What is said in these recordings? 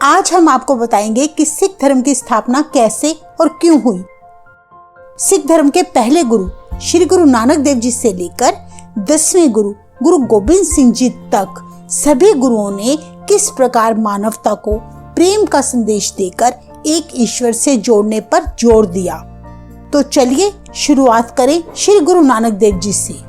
आज हम आपको बताएंगे कि सिख धर्म की स्थापना कैसे और क्यों हुई। सिख धर्म के पहले गुरु श्री गुरु नानक देव जी से लेकर 10वें गुरु गुरु गोबिंद सिंह जी तक सभी गुरुओं ने किस प्रकार मानवता को प्रेम का संदेश देकर एक ईश्वर से जोड़ने पर जोर दिया। तो चलिए शुरुआत करें श्री गुरु नानक देव जी से।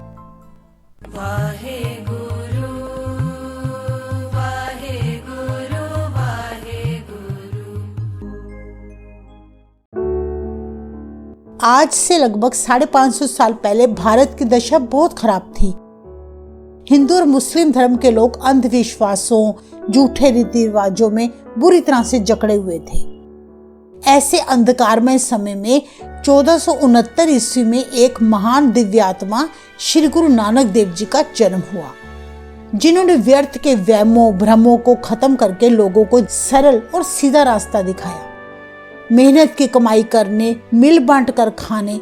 आज से लगभग 550 साल पहले भारत की दशा बहुत खराब थी। हिंदू और मुस्लिम धर्म के लोग अंधविश्वासों, झूठे रीति रिवाजों में बुरी तरह से जकड़े हुए थे। ऐसे अंधकारमय समय में 1469 ईस्वी में एक महान दिव्यात्मा श्री गुरु नानक देव जी का जन्म हुआ, जिन्होंने व्यर्थ के वहमों भ्रमों को खत्म करके लोगों को सरल और सीधा रास्ता दिखाया। मेहनत की कमाई करने, मिल बांट कर खाने,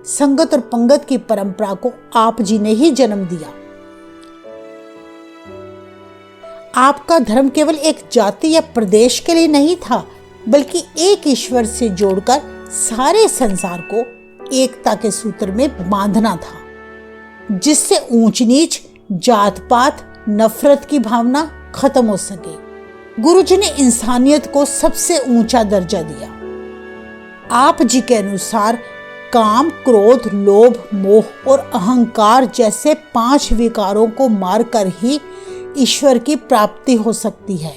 संगत और पंगत की परंपरा को आप जी ने ही जन्म दिया। आपका धर्म केवल एक जाति या प्रदेश के लिए नहीं था, बल्कि एक ईश्वर से जोड़कर सारे संसार को एकता के सूत्र में बांधना था, जिससे ऊंच नीच, जात पात, नफरत की भावना खत्म हो सके। गुरुजी ने इंसानियत को सबसे ऊंचा दर्जा दिया। आप जी के अनुसार काम, क्रोध, लोभ, मोह और अहंकार जैसे 5 विकारों को मारकर ही ईश्वर की प्राप्ति हो सकती है।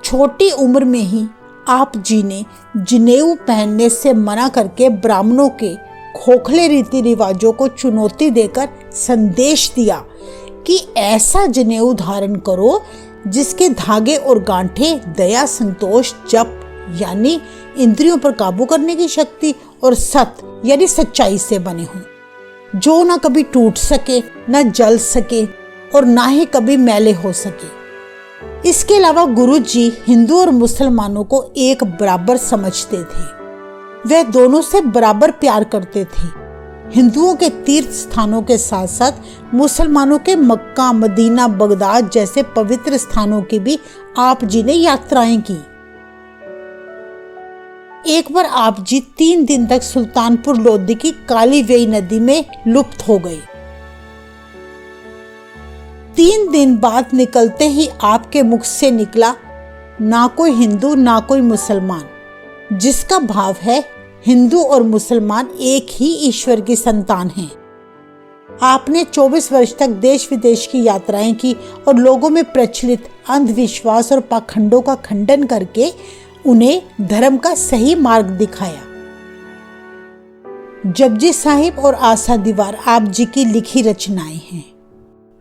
छोटी उम्र में ही आप जी ने जनेऊ पहनने से मना करके ब्राह्मणों के खोखले रीति रिवाजों को चुनौती देकर संदेश दिया कि ऐसा जनेऊ धारण करो जिसके धागे और गांठे दया, संतोष, जप यानी इंद्रियों पर काबू करने की शक्ति और सत यानी सच्चाई से बने हों, जो ना कभी टूट सके, ना जल सके और ना ही कभी मैले हो सके। इसके अलावा गुरु जी हिंदू और मुसलमानों को एक बराबर समझते थे। वे दोनों से बराबर प्यार करते थे। हिंदुओं के तीर्थ स्थानों के साथ साथ मुसलमानों के मक्का, मदीना, बगदाद जैसे पवित्र स्थानों की भी आप जी ने यात्राएं की। एक बार आप जी 3 दिन तक सुल्तानपुर लोधी की काली वेई नदी में लुप्त हो गए। 3 दिन बाद निकलते ही आपके मुख से निकला, ना कोई हिंदू ना कोई मुसलमान, जिसका भाव है हिंदू और मुसलमान एक ही ईश्वर की संतान हैं। आपने 24 वर्ष तक देश विदेश की यात्राएं की और लोगों में प्रचलित अंधविश्वास और पाखंडों का खंडन करके उन्हें धर्म का सही मार्ग दिखाया। जपजी साहिब और आसा दीवार आप जी की लिखी रचनाएं हैं।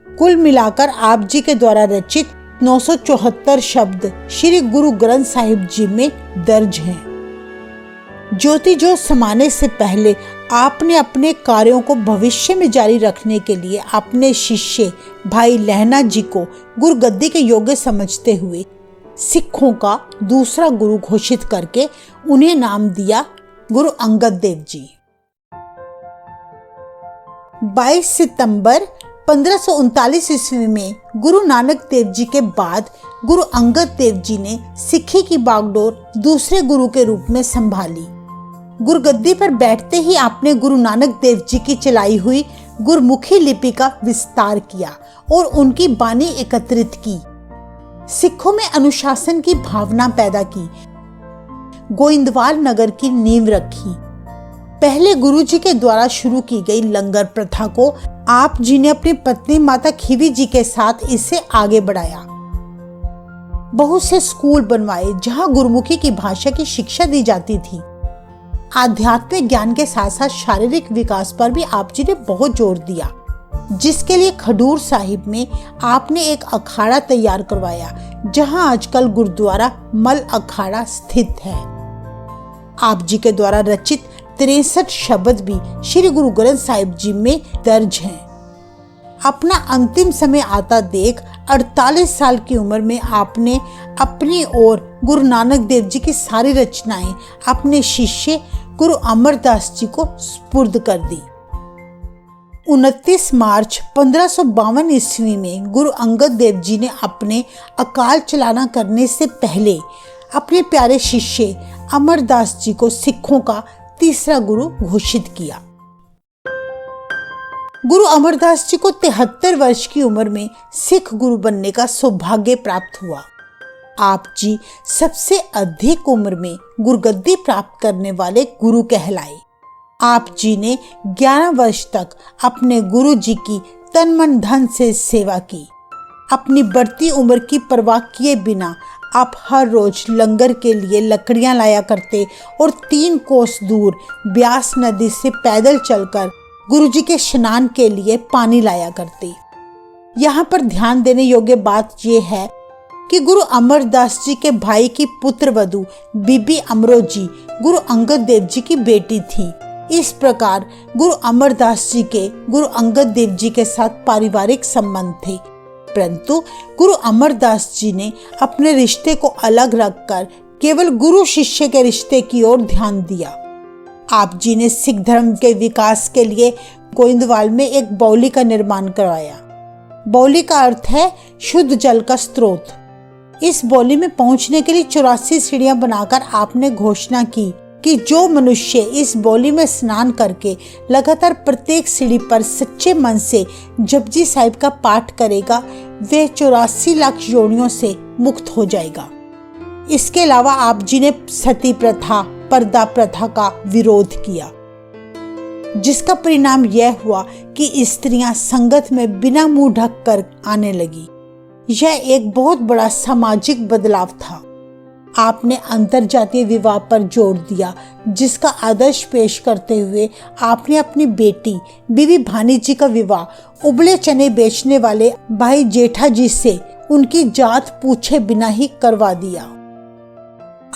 कुल मिलाकर आप जी के द्वारा रचित 974 शब्द श्री गुरु ग्रंथ साहिब जी में दर्ज हैं। ज्योति ज्योत समाने से पहले आपने अपने कार्यों को भविष्य में जारी रखने के लिए अपने शिष्य भाई लहना जी को गुरुगद्दी के योग्य समझते हुए सिखों का दूसरा गुरु घोषित करके उन्हें नाम दिया गुरु अंगद देव जी। 22 सितंबर 1539 ईस्वी में गुरु नानक देव जी के बाद गुरु अंगद देव जी ने सिक्खी की बागडोर दूसरे गुरु के रूप में संभाली। गुरुगद्दी पर बैठते ही आपने गुरु नानक देव जी की चलाई हुई गुरमुखी लिपि का विस्तार किया और उनकी बानी एकत्रित की। सिखों में अनुशासन की भावना पैदा की, गोइंदवाल नगर की नींव रखी। पहले गुरुजी के द्वारा शुरू की गई लंगर प्रथा को आप जी ने अपनी पत्नी माता खीवी जी के साथ इसे आगे बढ़ाया। बहुत से स्कूल बनवाए जहां गुरुमुखी की भाषा की शिक्षा दी जाती थी। आध्यात्मिक ज्ञान के साथ साथ शारीरिक विकास पर भी आप जी ने बहुत जोर दिया, जिसके लिए खडूर साहिब में आपने एक अखाड़ा तैयार करवाया, जहां आजकल गुरुद्वारा मल अखाड़ा स्थित है। आप जी के द्वारा रचित 63 शब्द भी श्री गुरु ग्रंथ साहिब जी में दर्ज हैं। अपना अंतिम समय आता देख 48 साल की उम्र में आपने अपनी ओर गुरु नानक देव जी की सारी रचनाएं अपने शिष्य गुरु अमरदास जी को सुपुर्द कर दी। 29 मार्च 1552 ईस्वी में गुरु अंगद देव जी ने अपने अकाल चलाना करने से पहले अपने प्यारे शिष्य अमरदास जी को सिखों का तीसरा गुरु घोषित किया। गुरु अमरदास जी को 73 वर्ष की उम्र में सिख गुरु बनने का सौभाग्य प्राप्त हुआ। आप जी सबसे अधिक उम्र में गुरुगद्दी प्राप्त करने वाले गुरु कहलाए। आप जी ने 11 वर्ष तक अपने गुरु जी की तन मन धन से सेवा की। अपनी बढ़ती उम्र की परवाह किए बिना आप हर रोज लंगर के लिए लकड़ियां लाया करते और 3 कोस दूर ब्यास नदी से पैदल चलकर गुरुजी के स्नान के लिए पानी लाया करते। यहाँ पर ध्यान देने योग्य बात यह है कि गुरु अमरदास जी के भाई की पुत्र वधू बीबी अमरो जी गुरु अंगद देव जी की बेटी थी। इस प्रकार गुरु अमरदास जी के गुरु अंगद देव जी के साथ पारिवारिक संबंध थे, परंतु गुरु अमरदास जी ने अपने रिश्ते को अलग रखकर केवल गुरु शिष्य के रिश्ते की ओर ध्यान दिया। आप जी ने सिख धर्म के विकास के लिए गोइंदवाल में एक बावली का निर्माण करवाया। बावली का अर्थ है शुद्ध जल का स्रोत। इस बावली में पहुंचने के लिए 84 सीढ़ियां बनाकर आपने घोषणा की कि जो मनुष्य इस बावली में स्नान करके लगातार प्रत्येक सीढ़ी पर सच्चे मन से जपजी साहिब का पाठ करेगा, वह 84 लाख योनियों से मुक्त हो जाएगा। इसके अलावा आप जी ने सती प्रथा, पर्दा प्रथा का विरोध किया, जिसका परिणाम यह हुआ कि स्त्रियां संगत में बिना मुंह ढक कर आने लगी। यह एक बहुत बड़ा सामाजिक बदलाव था। आपने अंतरजातीय विवाह पर जोर दिया, जिसका आदर्श पेश करते हुए आपने अपनी बेटी बीवी भानी जी का विवाह उबले चने बेचने वाले भाई जेठा जी से उनकी जात पूछे बिना ही करवा दिया।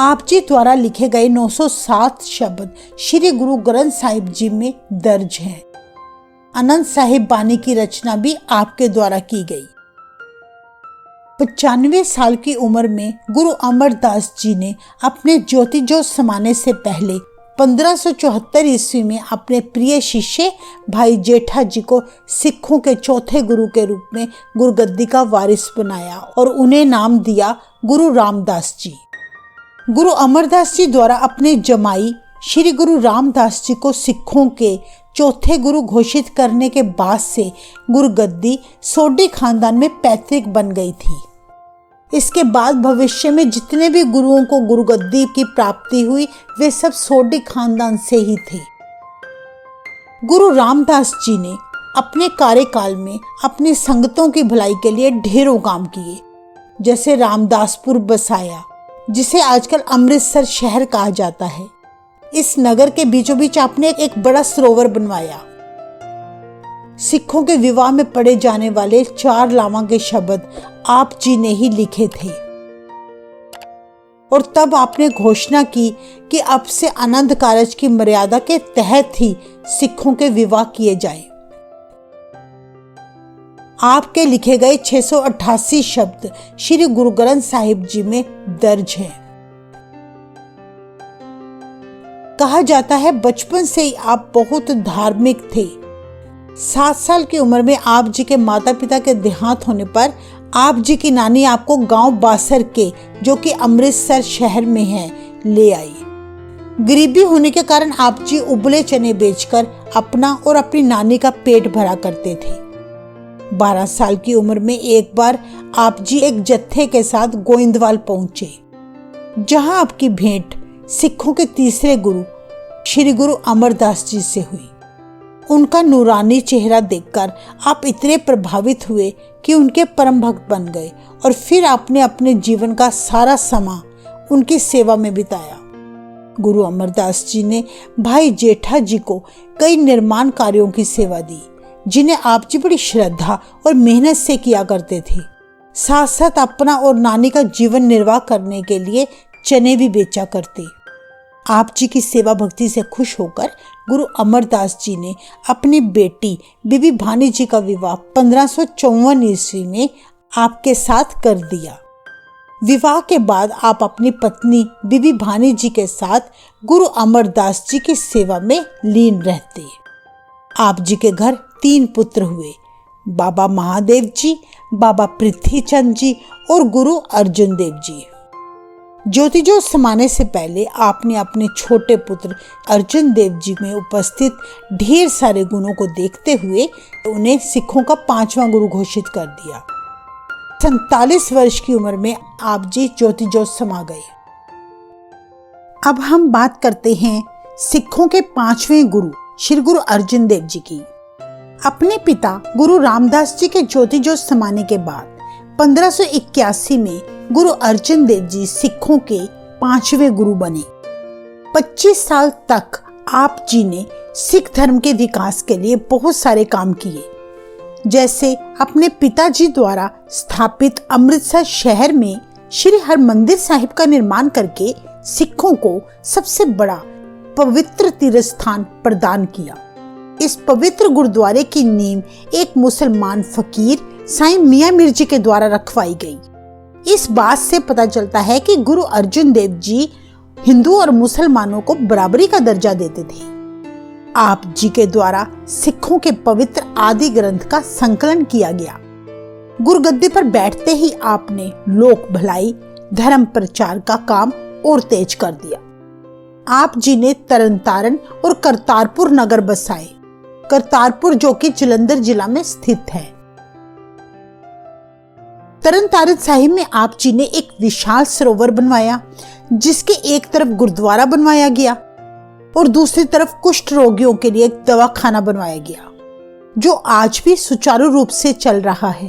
आप जी द्वारा लिखे गए 907 शब्द श्री गुरु ग्रंथ साहिब जी में दर्ज हैं। आनंद साहिब बानी की रचना भी आपके द्वारा की गई। 95 साल की उम्र में गुरु अमरदास जी ने अपने ज्योति जोत समाने से पहले 1574 ईस्वी में अपने प्रिय शिष्य भाई जेठा जी को सिखों के चौथे गुरु के रूप में गुरुगद्दी का वारिस बनाया और उन्हें नाम दिया गुरु रामदास जी। गुरु अमरदास जी द्वारा अपने जमाई श्री गुरु रामदास जी को सिखों के चौथे गुरु घोषित करने के बाद से गुरुगद्दी सोडी खानदान में पैतृक बन गई थी। इसके बाद भविष्य में जितने भी गुरुओं को गुरुगद्दी की प्राप्ति हुई, वे सब सोडी खानदान से ही थे। गुरु रामदास जी ने अपने कार्यकाल में अपनी संगतों की भलाई के लिए ढेरों काम किए, जैसे रामदासपुर बसाया, जिसे आजकल अमृतसर शहर कहा जाता है। इस नगर के बीचों बीच आपने एक बड़ा सरोवर बनवाया। सिखों के विवाह में पढ़े जाने वाले 4 लावा के शब्द आप जी ने ही लिखे थे और तब आपने घोषणा की कि अब से आनंद कारज की मर्यादा के तहत ही सिखों के विवाह किए जाए। आपके लिखे गए 688 शब्द श्री गुरु ग्रंथ साहिब जी में दर्ज हैं। कहा जाता है बचपन से ही आप बहुत धार्मिक थे। 7 साल की उम्र में आप जी के माता पिता के देहांत होने पर आप जी की नानी आपको गांव बासर के, जो कि अमृतसर शहर में है, ले आई। गरीबी होने के कारण आप जी उबले चने बेचकर अपना और अपनी नानी का पेट भरा करते थे। 12 साल की उम्र में एक बार आप जी एक जत्थे के साथ गोइंदवाल पहुंचे, जहां आपकी भेंट सिखों के तीसरे गुरु श्री गुरु अमरदास जी से हुई। उनका नूरानी चेहरा देखकर आप इतने प्रभावित हुए कि उनके परम भक्त बन गए और फिर आपने अपने जीवन का सारा समय उनकी सेवा में बिताया। गुरु अमरदास जी ने भाई जेठा जी को कई निर्माण कार्यों की सेवा दी, जिन्हें आप जी बड़ी श्रद्धा और मेहनत से किया करते थे। साथ साथ अपना और नानी का जीवन निर्वाह करने के लिए चने भी बेचा करते। आप जी की सेवा भक्ति से खुश होकर गुरु अमरदास जी ने अपनी बेटी बीबी भानी जी का विवाह 1554 ईस्वी में आपके साथ कर दिया। विवाह के बाद आप अपनी पत्नी बीबी भानी जी के साथ गुरु अमरदास जी की सेवा में लीन रहते। आप जी के घर 3 पुत्र हुए, बाबा महादेव जी, बाबा पृथ्वीचंद जी और गुरु अर्जुन देव जी। ज्योति ज्योत समाने से पहले आपने अपने छोटे पुत्र अर्जुन देव जी में उपस्थित ढेर सारे गुणों को देखते हुए उन्हें सिखों का 5वां गुरु घोषित कर दिया। 47 वर्ष की उम्र में आप जी ज्योति ज्योत समा गए। अब हम बात करते हैं सिखों के 5वें गुरु श्री गुरु अर्जुन देव जी की। अपने पिता गुरु रामदास जी के ज्योति ज्योत समाने के बाद 1581 में गुरु अर्जुन देव जी सिखों के 5वें गुरु बने। 25 साल तक आप जी ने सिख धर्म के विकास के लिए बहुत सारे काम किए, जैसे अपने पिताजी द्वारा स्थापित अमृतसर शहर में श्री हरमंदिर साहिब का निर्माण करके सिखों को सबसे बड़ा पवित्र तीर्थ स्थान प्रदान किया। इस पवित्र गुरुद्वारे की नींव एक मुसलमान फकीर साईं मियां मीर जी के द्वारा रखवाई गई। इस बात से पता चलता है कि गुरु अर्जुन देव जी हिंदू और मुसलमानों को बराबरी का दर्जा देते थे। आप जी के द्वारा सिखों के पवित्र आदि ग्रंथ का संकलन किया गया। गुरुगद्दी पर बैठते ही आपने लोक भलाई धर्म प्रचार का काम और तेज कर दिया। आप जी ने तरनतारन और करतारपुर नगर बसाए। करतारपुर जो कि जलंधर जिला में स्थित है। तरनतारन साहिब में आप जी ने एक विशाल सरोवर बनवाया, जिसके एक तरफ गुरुद्वारा बनवाया गया और दूसरी तरफ कुष्ठ रोगियों के लिए एक दवाखाना बनवाया गया, जो आज भी सुचारू रूप से चल रहा है।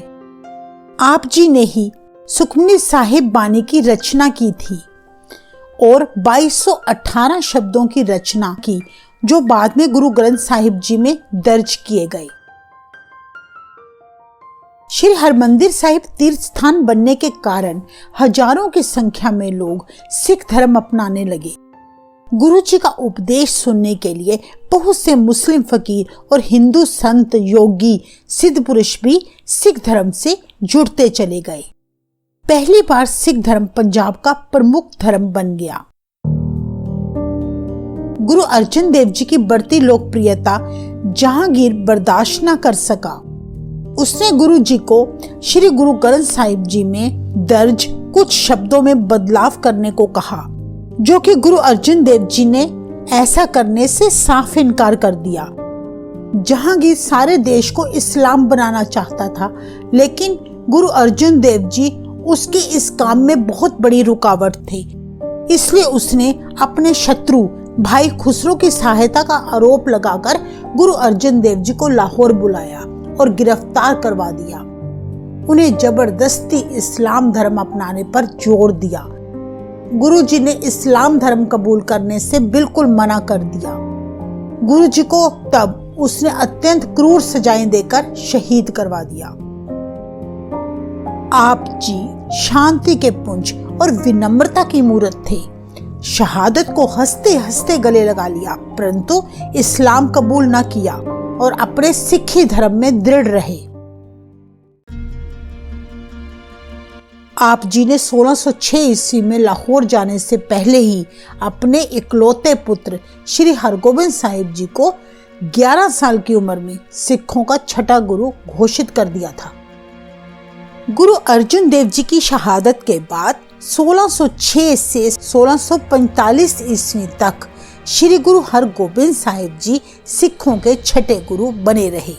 आप जी ने ही सुखमनी साहिब बानी की रचना की थी और 2218 शब्दों की रचना की, जो बाद में गुरु ग्रंथ साहिब जी में दर्ज किए गए। श्री हरमंदिर साहिब तीर्थ स्थान बनने के कारण हजारों की संख्या में लोग सिख धर्म अपनाने लगे। गुरु जी का उपदेश सुनने के लिए बहुत से मुस्लिम फकीर और हिंदू संत, योगी, सिद्ध पुरुष भी सिख धर्म से जुड़ते चले गए। पहली बार सिख धर्म पंजाब का प्रमुख धर्म बन गया। गुरु अर्जुन देव जी की बढ़ती लोकप्रियता जहांगीर बर्दाश्त न कर सका। उसने गुरु जी को श्री गुरु ग्रंथ साहिब जी में दर्ज कुछ शब्दों में बदलाव करने को कहा, जो कि गुरु अर्जुन देव जी ने ऐसा करने से साफ इनकार कर दिया। जहांगीर सारे देश को इस्लाम बनाना चाहता था, लेकिन गुरु अर्जुन देव जी उसके इस काम में बहुत बड़ी रुकावट थे। इसलिए उसने अपने शत्रु भाई खुसरो की सहायता का आरोप लगाकर गुरु अर्जुन देव जी को लाहौर बुलाया और गिरफ्तार करवा दिया। उन्हें जबरदस्ती इस्लाम धर्म अपनाने पर जोर दिया। गुरु जी ने इस्लाम धर्म कबूल करने से बिल्कुल मना कर दिया। गुरु जी को तब उसने अत्यंत क्रूर सजाएं देकर शहीद करवा दिया। आप जी शांति के पुंज और विनम्रता की मूर्त थे। शहादत को हंसते हंसते गले लगा लिया, परंतु इस्लाम कबूल न किया और अपने सिखी धर्म में दृढ़ रहे। आप जी ने 1606 ईस्वी में लाहौर जाने से पहले ही अपने इकलौते पुत्र श्री हरगोबिंद साहिब जी को 11 साल की उम्र में सिखों का छठा गुरु घोषित कर दिया था। गुरु अर्जुन देव जी की शहादत के बाद 1606 से 1645 ईस्वी तक श्री गुरु हरगोबिंद साहिब जी सिखों के छठे गुरु बने रहे।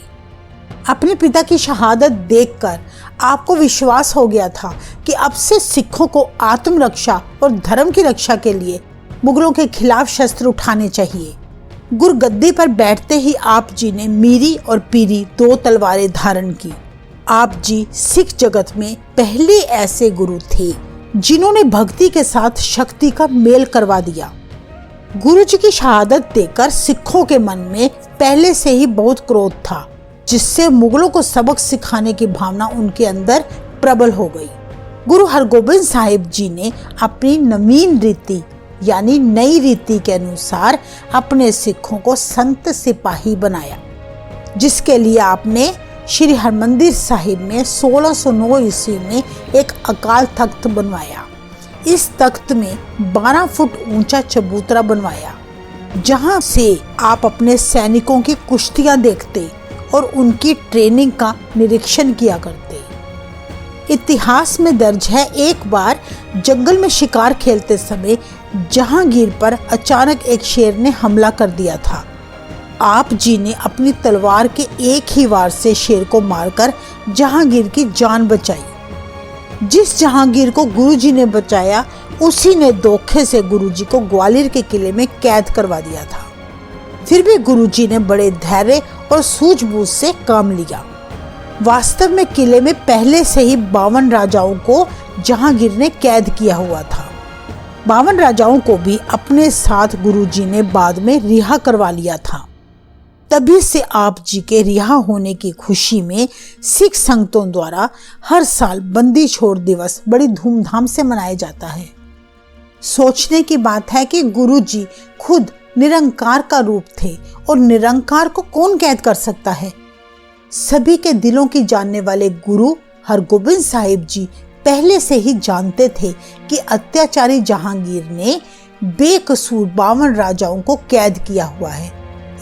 अपने पिता की शहादत देखकर आपको विश्वास हो गया था कि अब से सिखों को आत्मरक्षा और धर्म की रक्षा के लिए मुगलों के खिलाफ शस्त्र उठाने चाहिए। गुरुगद्दी पर बैठते ही आप जी ने मीरी और पीरी 2 तलवारें धारण की। आप जी सिख जगत में पहले ऐसे गुरु थे जिन्होंने भक्ति के साथ शक्ति का मेल करवा दिया। गुरु जी की शहादत देखकर सिखों के मन में पहले से ही बहुत क्रोध था, जिससे मुगलों को सबक सिखाने की भावना उनके अंदर प्रबल हो गई। गुरु हरगोबिंद साहिब जी ने अपनी नवीन रीति यानी नई रीति के अनुसार अपने सिखों को संत सिपाही बनाया, जिसके लिए आपने श्री हरमंदिर साहिब में 1609 ईस्वी में एक अकाल तख्त बनवाया। इस तख्त में 12 फुट ऊंचा चबूतरा बनवाया, जहां से आप अपने सैनिकों की कुश्तियां देखते और उनकी ट्रेनिंग का निरीक्षण किया करते। इतिहास में दर्ज है, एक बार जंगल में शिकार खेलते समय जहांगीर पर अचानक एक शेर ने हमला कर दिया था। आप जी ने अपनी तलवार के एक ही वार से शेर को मारकर जहांगीर की जान बचाई। जिस जहांगीर को गुरुजी ने बचाया, उसी ने धोखे से गुरुजी को ग्वालियर के किले में कैद करवा दिया था। फिर भी गुरुजी ने बड़े धैर्य और सूझबूझ से काम लिया। वास्तव में किले में पहले से ही 52 राजाओं को जहांगीर ने कैद किया हुआ था। 52 राजाओं को भी अपने साथ गुरुजी ने बाद में रिहा करवा लिया था। तभी से आप जी के रिहा होने की खुशी में सिख संगतों द्वारा हर साल बंदी छोड़ दिवस बड़ी धूमधाम से मनाया जाता है। सोचने की बात है कि गुरुजी खुद निरंकार का रूप थे और निरंकार को कौन कैद कर सकता है। सभी के दिलों की जानने वाले गुरु हरगोबिंद साहिब जी पहले से ही जानते थे कि अत्याचारी जहांगीर ने बेकसूर 52 राजाओं को कैद किया हुआ है।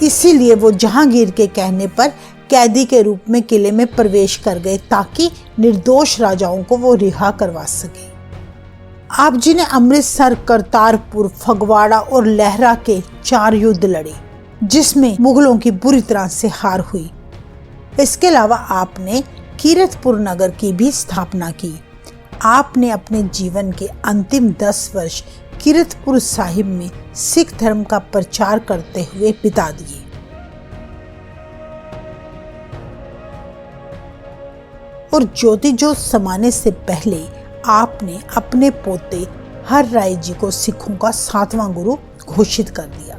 इसीलिए वो जहांगीर के कहने पर कैदी के रूप में किले में प्रवेश कर गए ताकि निर्दोष राजाओं को वो रिहा करवा सके। आप जी ने अमृतसर, करतारपुर, फगवाड़ा और लहरा के 4 युद्ध लड़े, जिसमें मुगलों की बुरी तरह से हार हुई। इसके अलावा आपने कीरतपुर नगर की भी स्थापना की। आपने अपने जीवन के अंतिम 10 वर्ष कीरतपुर साहिब में सिख धर्म का प्रचार करते हुए बिता दिए। और ज्योति जोत समाने से पहले आपने अपने पोते हर राय जी को सिखों का 7वां गुरु घोषित कर दिया।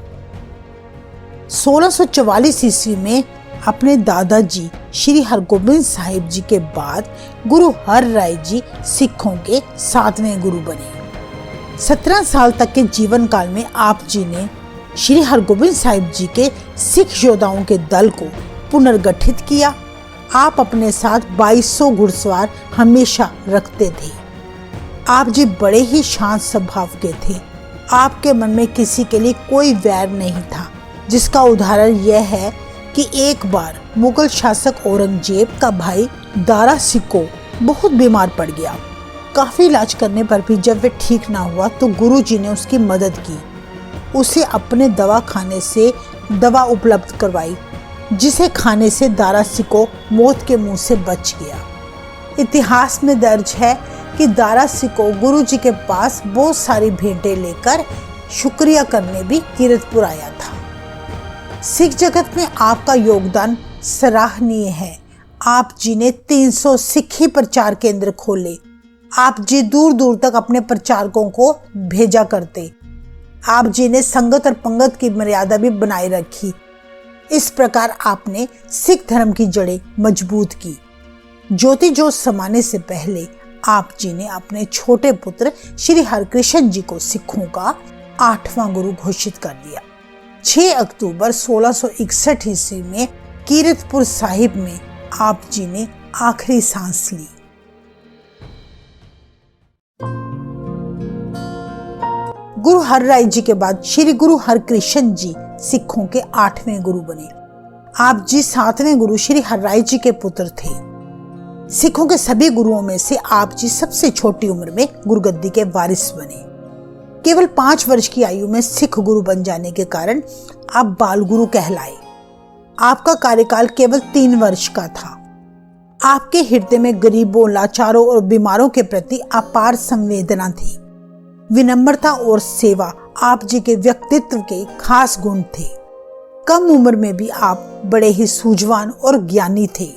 1644 ईस्वी में अपने दादाजी श्री हरगोबिंद साहिब जी के बाद गुरु हर राय जी सिखों के 7वें गुरु बने। 17 साल तक के जीवन काल में आप जी ने श्री हरगोबिंद साहिब जी के सिख योद्धाओं के दल को पुनर्गठित किया। आप अपने साथ 2200 घुड़सवार हमेशा रखते थे। आप जी बड़े ही शांत स्वभाव के थे। आपके मन में किसी के लिए कोई वैर नहीं था, जिसका उदाहरण यह है कि एक बार मुगल शासक औरंगजेब का भाई दारा सिकोह बहुत बीमार पड़ गया। काफी इलाज करने पर भी जब वे ठीक ना हुआ तो गुरुजी ने उसकी मदद की। उसे अपने दवा खाने से दवा उपलब्ध करवाई, जिसे खाने से दारा सिकोह मौत के मुंह से बच गया। इतिहास में दर्ज है कि दारा सिकोह गुरुजी के पास बहुत सारी भेंटें लेकर शुक्रिया करने भी कीरतपुर आया था। सिख जगत में आपका योगदान सराहनीय है। आप जी ने 300 सिखी प्रचार केंद्र खोले। आप जी दूर दूर तक अपने प्रचारकों को भेजा करते। आप जी ने संगत और पंगत की मर्यादा भी बनाए रखी। इस प्रकार आपने सिख धर्म की जड़ें मजबूत की। ज्योति जोत समाने से पहले आप जी ने अपने छोटे पुत्र श्री हरकृष्ण जी को सिखों का 8वां गुरु घोषित कर दिया। 6 अक्टूबर 1661 ईस्वी में कीरतपुर साहिब में आप जी ने आखिरी सांस ली। गुरु हर राय जी के बाद श्री गुरु हरकृष्ण जी सिखों के 8वें गुरु बने। आप जी 7वें गुरु श्री हर राय जी के पुत्र थे। सिखों के सभी गुरुओं में से आप जी सबसे छोटी उम्र में गुरुगद्दी के वारिस बने। केवल 5 वर्ष की आयु में सिख गुरु बन जाने के कारण आप बाल गुरु कहलाए। आपका कार्यकाल केवल 3 वर्ष का था। आपके हृदय में गरीबों, लाचारों और बीमारों के प्रति अपार संवेदना थी। विनम्रता और सेवा आप जी के व्यक्तित्व के खास गुण थे। कम उम्र में भी आप बड़े ही सूझवान और ज्ञानी थे।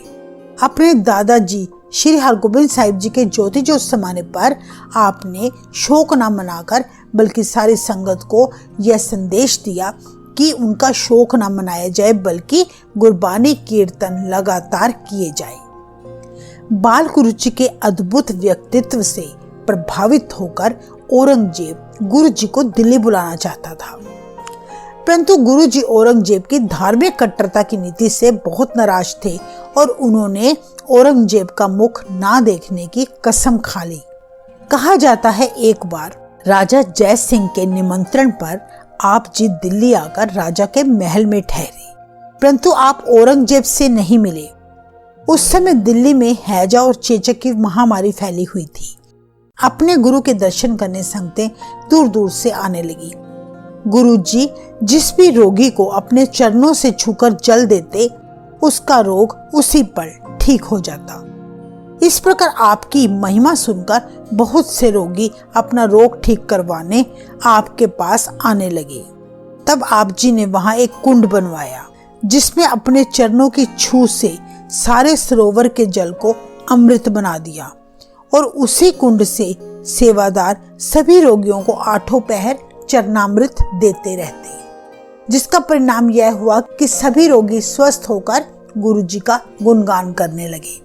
अपने दादाजी श्री हरगोबिंद साहिब जी के ज्योति जोत समाने पर आपने शोक न मनाकर बल्कि सारी संगत को यह संदेश दिया कि उनका शोक न मनाया जाए, बल्कि गुरबानी कीर्तन लगातार किए जाए। बाल गुरु जी के अद्भुत व्यक्तित्व से प्रभावित होकर औरंगजेब गुरु जी को दिल्ली बुलाना चाहता था, परंतु गुरु जी औरंगजेब की धार्मिक कट्टरता की नीति से बहुत नाराज थे और उन्होंने औरंगजेब का मुख ना देखने की कसम खा ली। कहा जाता है एक बार राजा जय सिंह के निमंत्रण पर आप जी दिल्ली आकर राजा के महल में ठहरे। परंतु आप औरंगजेब से नहीं मिले। उस समय दिल्ली में हैजा और चेचक की महामारी फैली हुई थी। अपने गुरु के दर्शन करने संगतें दूर दूर से आने लगी। गुरुजी जिस भी रोगी को अपने चरणों से छूकर जल देते, उसका रोग उसी पल ठीक हो जाता। इस प्रकार आपकी महिमा सुनकर बहुत से रोगी अपना रोग ठीक करवाने आपके पास आने लगे। तब आप जी ने वहां एक कुंड बनवाया, जिसमें अपने चरणों की छू से सारे सरोवर के जल को अमृत बना दिया, और उसी कुंड से सेवादार सभी रोगियों को 8 पहर चरणामृत देते रहते, जिसका परिणाम यह हुआ कि सभी रोगी स्वस्थ होकर गुरुजी का गुणगान करने लगे।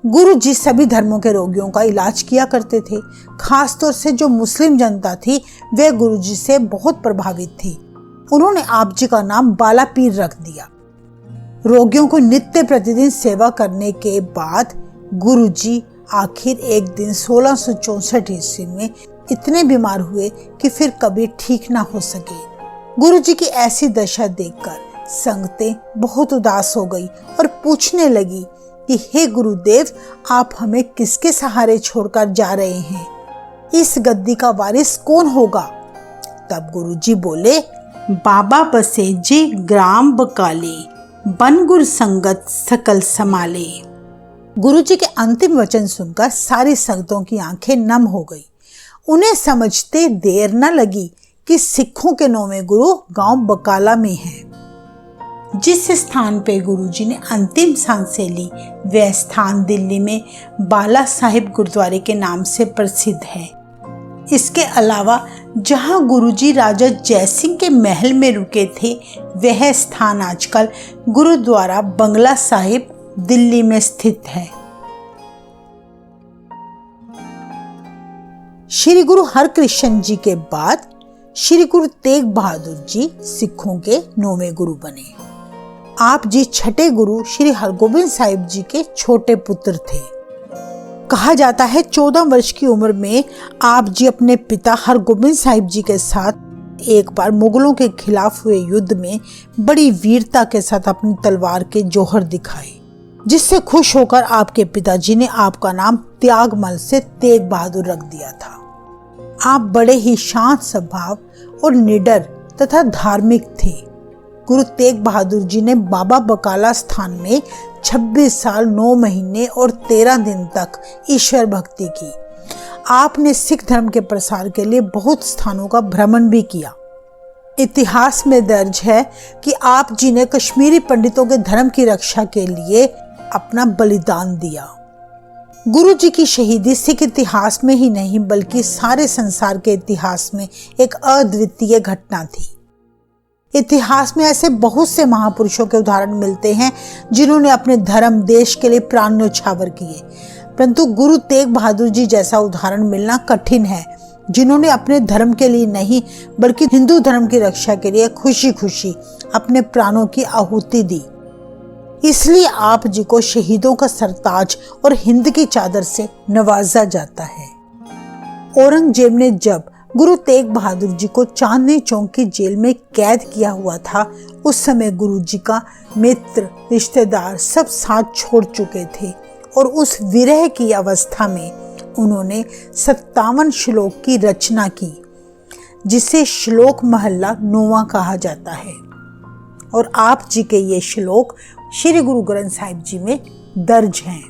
गुरुजी सभी धर्मों के रोगियों का इलाज किया करते थे। खासतौर से जो मुस्लिम जनता थी, वह गुरुजी से बहुत प्रभावित थी। उन्होंने आप जी का नाम बाला पीर रख दिया। रोगियों को नित्य प्रतिदिन सेवा करने के बाद गुरुजी आखिर एक दिन 1664 ईस्वी में इतने बीमार हुए कि फिर कभी ठीक ना हो सके। गुरुजी की ऐसी दशा देखकर संगतें बहुत उदास हो गई और पूछने लगी कि हे गुरुदेव, आप हमें किसके सहारे छोड़कर जा रहे हैं? इस गद्दी का वारिस कौन होगा? तब गुरुजी बोले, बाबा बसे जे ग्राम बकाले, बन गुर संगत सकल समाले। गुरुजी के अंतिम वचन सुनकर सारी संगतों की आंखें नम हो गई। उन्हें समझते देर न लगी कि सिखों के 9वें गुरु गांव बकाला में हैं। जिस स्थान पे गुरुजी ने अंतिम सांसें ली, वह स्थान दिल्ली में बाला साहिब गुरुद्वारे के नाम से प्रसिद्ध है। इसके अलावा जहां गुरुजी राजा जयसिंह के महल में रुके थे, वह स्थान आजकल गुरुद्वारा बंगला साहिब दिल्ली में स्थित है। श्री गुरु हरकृष्ण जी के बाद श्री गुरु तेग बहादुर जी सिखों के 9वें गुरु बने। आप जी छठे गुरु श्री हरगोबिंद साहिब जी के छोटे पुत्र थे। कहा जाता है 14 वर्ष की उम्र में आप जी अपने पिता हरगोबिंद साहिब जी के साथ एक बार मुगलों के खिलाफ हुए युद्ध में बड़ी वीरता के साथ अपनी तलवार के जौहर दिखाए, जिससे खुश होकर आपके पिताजी ने आपका नाम त्यागमल से तेग बहादुर रख दिया था। आप बड़े ही शांत स्वभाव और निडर तथा धार्मिक थे। गुरु तेग बहादुर जी ने बाबा बकाला स्थान में 26 साल 9 महीने और 13 दिन तक ईश्वर भक्ति की। आपने सिख धर्म के प्रसार के लिए बहुत स्थानों का भ्रमण भी किया। इतिहास में दर्ज है कि आप जी ने कश्मीरी पंडितों के धर्म की रक्षा के लिए अपना बलिदान दिया। गुरु जी की शहीदी सिख इतिहास में ही नहीं बल्कि सारे संसार के इतिहास में एक अद्वितीय घटना थी। इतिहास में ऐसे बहुत से महापुरुषों के उदाहरण मिलते हैं जिन्होंने अपने धर्म देश के लिए प्राण न्यौछावर किए, परंतु गुरु तेग बहादुर जी जैसा उदाहरण मिलना कठिन है, जिन्होंने अपने धर्म के लिए नहीं बल्कि हिंदू धर्म की रक्षा के लिए खुशी खुशी अपने प्राणों की आहुति दी। इसलिए आप जी को शहीदों का सरताज और हिंद की चादर से नवाजा जाता है। औरंगजेब ने जब गुरु तेग बहादुर जी को चांदनी चौक की जेल में कैद किया हुआ था, उस समय गुरु जी का मित्र रिश्तेदार सब साथ छोड़ चुके थे और उस विरह की अवस्था में उन्होंने 57 श्लोक की रचना की, जिसे श्लोक महला 9वां कहा जाता है। और आप जी के ये श्लोक श्री गुरु ग्रंथ साहिब जी में दर्ज हैं।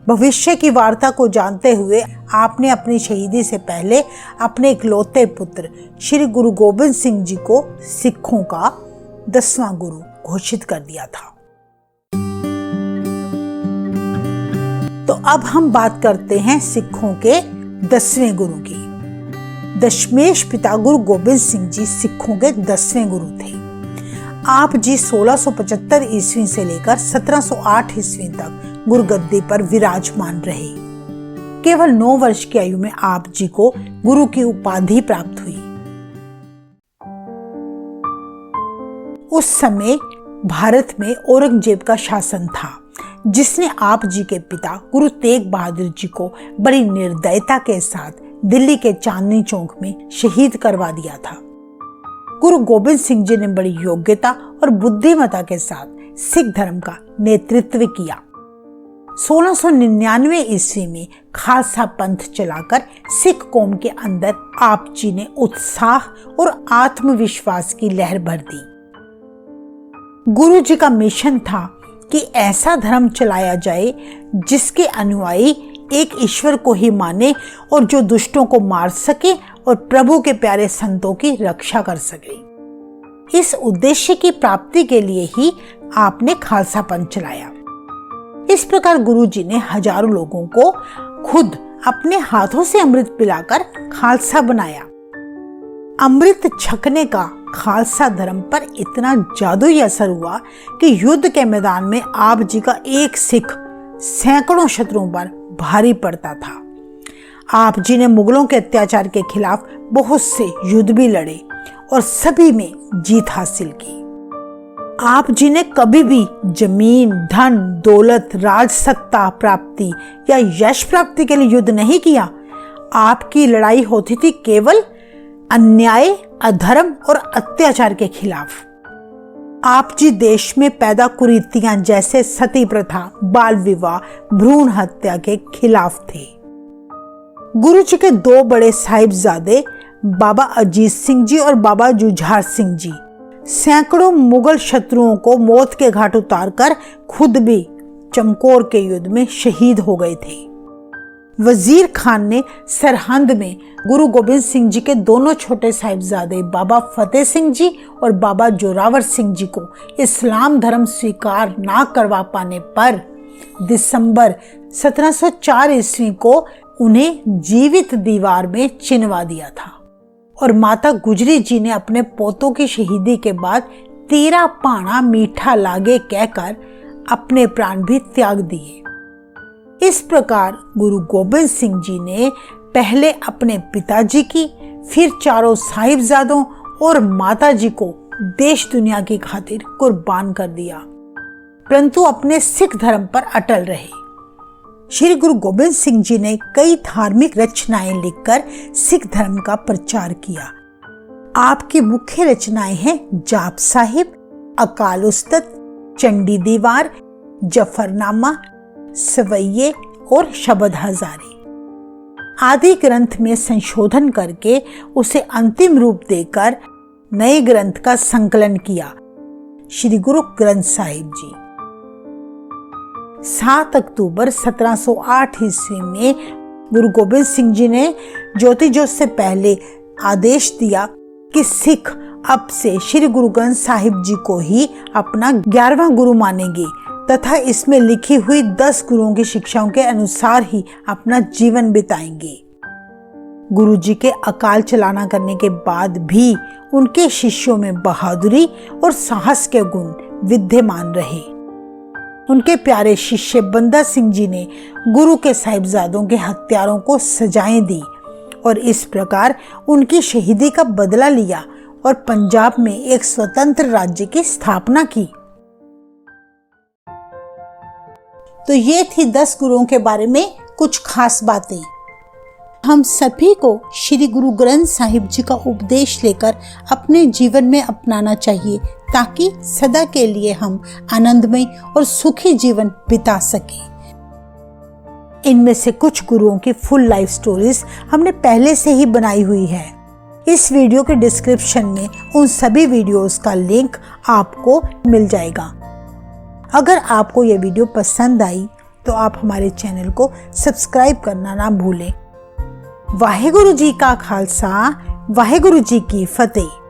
भविष्य की वार्ता को जानते हुए आपने अपनी शहीदी से पहले अपने इकलौते पुत्र श्री गुरु गोबिंद सिंह जी को सिखों का 10वां गुरु घोषित कर दिया था। तो अब हम बात करते हैं सिखों के 10वें गुरु की। दशमेश पिता गुरु गोबिंद सिंह जी सिखों के 10वें गुरु थे। आप जी 1675 ईस्वी से लेकर 1708 ईस्वी तक गुरुगद्दी पर विराजमान रहे। केवल 9 वर्ष की आयु में आप जी को गुरु की उपाधि प्राप्त हुई। उस समय भारत में औरंगजेब का शासन था, जिसने आप जी के पिता गुरु तेग बहादुर जी को बड़ी निर्दयता के साथ दिल्ली के चांदनी चौक में शहीद करवा दिया था। गुरु गोबिंद सिंह जी ने बड़ी योग्यता और बुद्धिमत्ता के साथ सिख धर्म का नेतृत्व किया। 1699 ईस्वी में खालसा पंथ चलाकर सिख कौम के अंदर आप जी ने उत्साह और आत्मविश्वास की लहर भर दी। गुरु जी का मिशन था कि ऐसा धर्म चलाया जाए जिसके अनुयायी एक ईश्वर को ही माने और जो दुष्टों को मार सके और प्रभु के प्यारे संतों की रक्षा कर सके। इस उद्देश्य की प्राप्ति के लिए ही आपने खालसा पंथ चलाया। इस प्रकार गुरु जी ने हजारों लोगों को खुद अपने हाथों से अमृत पिलाकर खालसा बनाया। अमृत छकने का खालसा धर्म पर इतना जादुई असर हुआ कि युद्ध के मैदान में आप जी का एक सिख सैकड़ों शत्रुओं पर भारी पड़ता था। आप जी ने मुगलों के अत्याचार के खिलाफ बहुत से युद्ध भी लड़े और सभी में जीत हासिल की। आप जी ने कभी भी जमीन, धन, दौलत, राजसत्ता प्राप्ति या यश प्राप्ति के लिए युद्ध नहीं किया। आपकी लड़ाई होती थी केवल अन्याय, अधर्म और अत्याचार के खिलाफ। आप जी देश में पैदा कुरीतियां जैसे सती प्रथा, बाल विवाह, भ्रूण हत्या के खिलाफ थे। गुरु जी के दो बड़े साहिबजादे बाबा अजीत सिंह जी और बाबा जुझार सिंह जी सैकड़ों मुगल शत्रुओं को मौत के घाट उतारकर खुद भी चमकौर के युद्ध में शहीद हो गए थे। वजीर खान ने सरहंद में गुरु गोबिंद सिंह जी के दोनों छोटे साहिबजादे बाबा फतेह सिंह जी और बाबा जोरावर सिंह जी को इस्लाम धर्म स्वीकार ना करवा पाने पर दिसंबर 1704 ईस्वी को उन्हें जीवित दीवार में चिनवा दिया था और माता गुजरी जी ने अपने पोतों की शहीदी के बाद 13 पाना मीठा लागे कहकर अपने प्राण भी त्याग दिए। इस प्रकार गुरु गोबिंद सिंह जी ने पहले अपने पिताजी की, फिर चारों साहिबजादों और माताजी को देश दुनिया की खातिर कुर्बान कर दिया, परंतु अपने सिख धर्म पर अटल रहे। श्री गुरु गोबिंद सिंह जी ने कई धार्मिक रचनाएं लिखकर सिख धर्म का प्रचार किया। आपकी मुख्य रचनाएं हैं जाप साहिब, अकाल उस्तत, चंडी दीवार, जफरनामा, सवैये और शबद हजारी आदि ग्रंथ में संशोधन करके उसे अंतिम रूप देकर नए ग्रंथ का संकलन किया, श्री गुरु ग्रंथ साहिब जी। 7 अक्टूबर 1708 ईस्वी में गुरु गोबिंद सिंह जी ने ज्योति जोत से पहले आदेश दिया कि सिख अब से श्री गुरु ग्रंथ साहिब जी को ही अपना 11वां गुरु मानेंगे तथा इसमें लिखी हुई 10 गुरुओं की शिक्षाओं के अनुसार ही अपना जीवन बिताएंगे। गुरु जी के अकाल चलाना करने के बाद भी उनके शिष्यों में बहादुरी और साहस के गुण विद्यमान रहे। उनके प्यारे शिष्य बंदा सिंह जी ने गुरु के साहिबजादों के हत्यारों को सजाएं दी और इस प्रकार उनकी शहीदी का बदला लिया और पंजाब में एक स्वतंत्र राज्य की स्थापना की। तो ये थी 10 गुरुओं के बारे में कुछ खास बातें। हम सभी को श्री गुरु ग्रंथ साहिब जी का उपदेश लेकर अपने जीवन में अपनाना चाहिए ताकि सदा के लिए हम आनंदमय और सुखी जीवन बिता सकें। इनमें से कुछ गुरुओं की फुल लाइफ स्टोरीज हमने पहले से ही बनाई हुई है। इस वीडियो के डिस्क्रिप्शन में उन सभी वीडियोस का लिंक आपको मिल जाएगा। अगर आपको यह वीडियो पसंद आई तो आप हमारे चैनल को सब्सक्राइब करना ना भूलें। वाहेगुरु जी का खालसा, वाहेगुरु जी की फतेह।